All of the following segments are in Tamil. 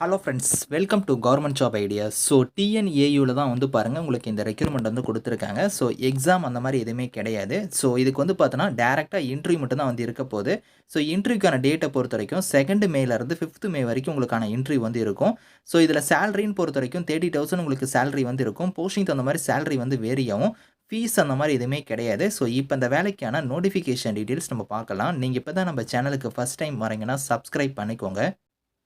Hello friends, welcome to government job ideas. So டிஎன்ஏயூவில் தான் வந்து பாருங்கள் உங்களுக்கு இந்த ரெக்யூர்மெண்ட் வந்து கொடுத்துருக்காங்க. ஸோ எக்ஸாம் அந்த மாதிரி எதுவுமே கிடையாது. ஸோ இதுக்கு வந்து பார்த்தோன்னா டேரெக்டாக இன்டர்வியூ மட்டும் தான் வந்து இருக்க போகுது. ஸோ இன்டர்வியூக்கான டேட்டை பொறுத்த வரைக்கும் 2 மேலேருந்து 5 மே வரைக்கும் உங்களுக்கான இன்டர்வியூ வந்து இருக்கும். ஸோ இதில் சேலரின்னு பொறுத்த வரைக்கும் 30,000 உங்களுக்கு சேலரி வந்து இருக்கும். போஸ்டிங் தகுந்த மாதிரி சேலரி வந்து வேரி ஆகும். ஃபீஸ் அந்த மாதிரி எதுவுமே கிடையாது. ஸோ இப்போ இந்த வேலைக்கான நோட்டிஃபிகேஷன் டீட்டெயில்ஸ் நம்ம பார்க்கலாம். நீங்கள் இப்போ தான் நம்ம சேனலுக்கு ஃபஸ்ட் டைம் வரீங்கன்னா சப்ஸ்கிரைப் பண்ணிக்கோங்க.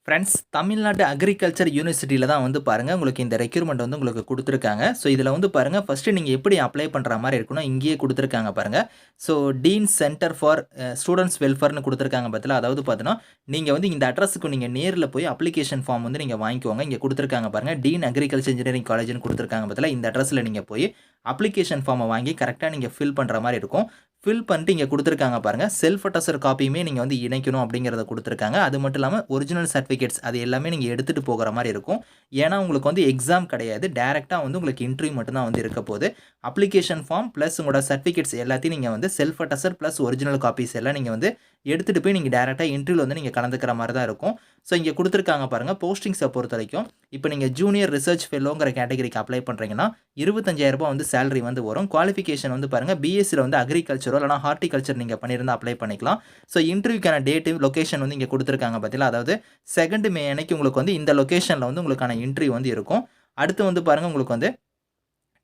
ஃப்ரெண்ட்ஸ், தமிழ்நாடு அக்ரிகல்ச்சர் யூனிவர்சிட்டியில் தான் வந்து பாருங்கள் உங்களுக்கு இந்த ரெக்யூர்மெண்ட் வந்து உங்களுக்கு கொடுத்துருக்காங்க. ஸோ இதில் வந்து பாருங்கள் ஃபஸ்ட்டு நீங்கள் எப்படி அப்ளை பண்ணுற மாதிரி இருக்கணும் இங்கேயே கொடுத்துருக்காங்க பாருங்கள். So dean centre for students வெல்ஃபேர்னு கொடுத்துருக்காங்க பார்த்தீங்களா. அதாவது பார்த்தீங்கன்னா நீங்கள் வந்து இந்த அட்ரஸுக்கு நீங்கள் நேரில் போய் அப்ளிகேஷன் ஃபார்ம் வந்து நீங்கள் வாங்கிக்கோங்க. இங்கே கொடுத்துருக்காங்க பாருங்கள், டீன் அக்ரிகல்ச்சர் இன்ஜினியரிங் காலேஜ்னு கொடுத்துருக்காங்க பார்த்தீங்களா. இந்த அட்ரஸில் நீங்கள் போய் அப்ளிகேஷன் ஃபார்மை வாங்கி கரெக்டாக நீங்கள் ஃபில் பண்ணுற மாதிரி இருக்கும். ஃபில் பண்ணிட்டு இங்கே கொடுத்துருக்காங்க பாருங்கள், செல்ஃப் அட்டஸ்டர் காப்பியுமே நீங்கள் வந்து இணைக்கணும் அப்படிங்கிறத கொடுத்துருக்காங்க. அது மட்டும் இல்லாமல் ஒரிஜினல் சர்டிஃபிகேட்ஸ் அது எல்லாமே நீங்கள் எடுத்துகிட்டு போகிற மாதிரி இருக்கும். ஏன்னா உங்களுக்கு வந்து எக்ஸாம் கிடையாது, டேரெக்டாக வந்து உங்களுக்கு இன்டர்வியூ மட்டும்தான் வந்து இருக்க போகுது. அப்ளிகேஷன் ஃபார்ம் ப்ளஸ் உங்களோட சர்டிஃபிகேட்ஸ் எல்லாத்தையும் நீங்கள் வந்து செல்ஃப் அட்டஸ்டர் ப்ளஸ் ஒரிஜினல் காப்பீஸ் எல்லாம் நீங்கள் வந்து எடுத்துகிட்டு போய் நீங்கள் டேரெக்டாக இன்டர்வியூவில் வந்து நீங்கள் கலந்துக்கிற மாதிரி தான் இருக்கும். ஸோ இங்கே கொடுத்துருக்காங்க பாருங்கள், போஸ்டிங்ஸை பொறுத்த வரைக்கும் இப்போ நீங்கள் ஜூனியர் ரிசர்ச் ஃபெல்லோங்கிற கேட்டகரிக்கு அப்ளை பண்ணுறீங்கன்னா 25,000 வந்து சேலரி வந்து வரும். குவாலிஃபிகேஷன் வந்து பாருங்கள், பிஎஸ்சியில் வந்து அக்ரிகல்ச்சரோ இல்லைனா ஹார்டிகல்ச்சர் நீங்கள் பண்ணியிருந்தால் அப்ளை பண்ணிக்கலாம். ஸோ இன்டர்வியூக்கான டேட்டு லொக்கேஷன் வந்து இங்கே கொடுத்துருக்காங்க பார்த்தீங்களா. அதாவது 2 மே அன்னைக்கு உங்களுக்கு வந்து இந்த லொக்கேஷனில் வந்து உங்களுக்கான இன்டர்வியூ வந்து இருக்கும். அடுத்து வந்து பாருங்கள் உங்களுக்கு வந்து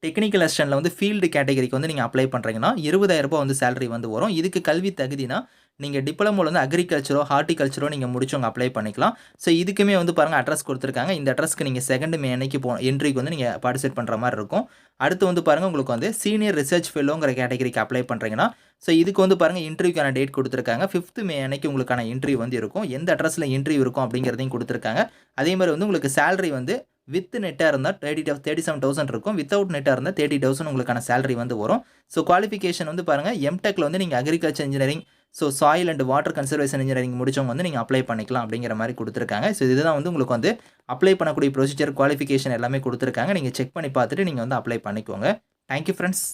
டெக்னிக்கல் அசிஸ்டன்ட்ல வந்து ஃபீல்டு கேட்டகரிக்கு வந்து நீங்கள் அப்ளை பண்ணுறீங்கன்னா 20,000 வந்து சேலரி வந்து வரும். இதுக்கு கல்வி தகுதினா நீங்கள் டிப்ளமோவில் வந்து அக்ரிகல்ச்சரோ ஹார்டிகல்ச்சரோ நீங்கள் முடிச்சவங்க அப்ளை பண்ணிக்கலாம். ஸோ இதுக்குமே வந்து பாருங்கள் அட்ரஸ் கொடுத்துருக்காங்க. இந்த அட்ரஸ்க்கு நீங்கள் 2 மே அன்னைக்கு என்ட்ரிக்கு வந்து நீங்கள் பார்ட்டிசிபேட் பண்ணுற மாதிரி இருக்கும். அடுத்து வந்து பாருங்கள் உங்களுக்கு வந்து சீனியர் ரிசர்ச் ஃபெல்லோங்கிற கேட்டகரிக்கு அப்ளை பண்ணுறீங்கன்னா ஸோ இதுக்கு வந்து பாருங்கள் இன்டர்வியூக்கான டேட் கொடுத்துருக்காங்க. 5 மே அன்னைக்கு உங்களுக்கான இன்டர்வியூ வந்து இருக்கும். எந்த அட்ரஸில் இன்டர்வியூ இருக்கும் அப்படிங்கிறதையும் கொடுத்துருக்காங்க. அதே மாதிரி வந்து உங்களுக்கு சேலரி வந்து வித் நெட்டாக இருந்தால் 37,000 இருக்கும். வித்தவுட் நெட்டாக இருந்தால் 30,000 உங்களுக்கான சேலரி வந்து வரும். ஸோ குவாலிஃபிகேஷன் வந்து பாருங்கள், எம்டெக்கில் வந்து நீங்கள் agriculture engineering so soil and water conservation engineering முடிச்சவங்க வந்து நீங்கள் அப்ளை பண்ணிக்கலாம் அப்படிங்கிற மாதிரி கொடுத்துருக்காங்க. ஸோ இதுதான் வந்து உங்களுக்கு வந்து அப்ளை பண்ணக்கூடிய ப்ரொசீஜர், குவாலிஃபிகேஷன் எல்லாமே கொடுத்துருக்காங்க. நீங்கள் செக் பண்ணி பார்த்துட்டு நீங்கள் வந்து அப்ளை பண்ணிக்கோங்க. Thank you friends.